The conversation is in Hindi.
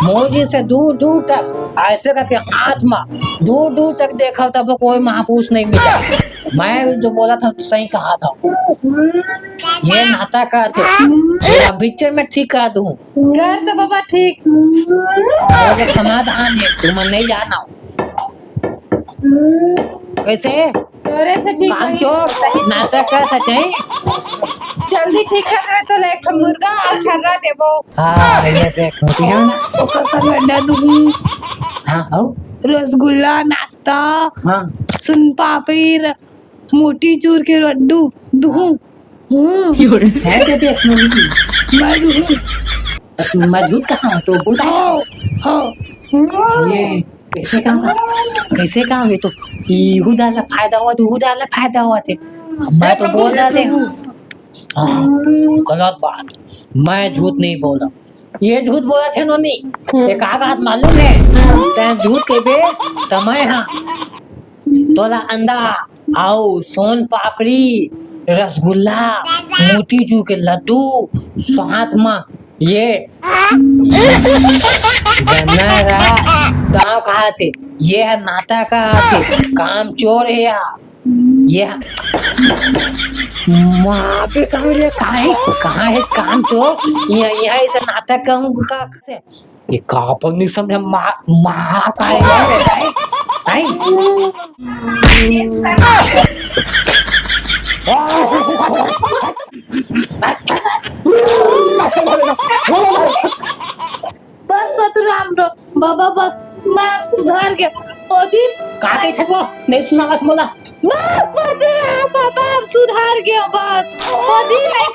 मोदी से दूर दूर तक ऐसे करके हाथ में दूर दूर तक देखा तब कोई महापुरुष नहीं मिला। मैं जो बोला था सही कहा था। ये नाता का थे तेरा पिक्चर में ठीक कर दूं। कर दो बाबा ठीक। और एक समाधान है तुम नहीं जाना। कैसे तोरे से ठीक काम नहीं चोर नाटक का सच है। जल्दी ठीक कर दे तो एक मुर्गा और खर्रा देबो। हाँ ये देख ओकर संग अंडा दूँ, हाँ हो रसगुल्ला नाश्ता, हाँ सुन पापड़ी, मोटी चूर के लड्डू दूँ। है तो देख मैं दूँ। मजबूत कहाँ तो बोलता है। हाँ ये कैसे काम है तो इहू डाला फायदा हुआ तो डाला फायदा हुआ थे। मैं तो बोल डाले हाँ गलत बात। मैं झूठ नहीं बोला। ये झूठ बोला थे नोनी एक आघात मालूम है ते झूठ के बे तमय हाँ तोला अंडा आओ सोन पापड़ी रसगुल्ला मोतीचूर के लड्डू साथ में ये गाँव कहा थे ये है नाटा का थे काम चोर है ये वहाँ पे कहाँ है काम चोर यहाँ इसे नाटक का ये कापन नहीं समझे माँ का है बस मथुराम रो बाबा बस मैं सुधार गया। ओदी कहा थे वो नहीं सुना मत बोला बस मथुराम बाबा सुधार गया बस। ओदी नहीं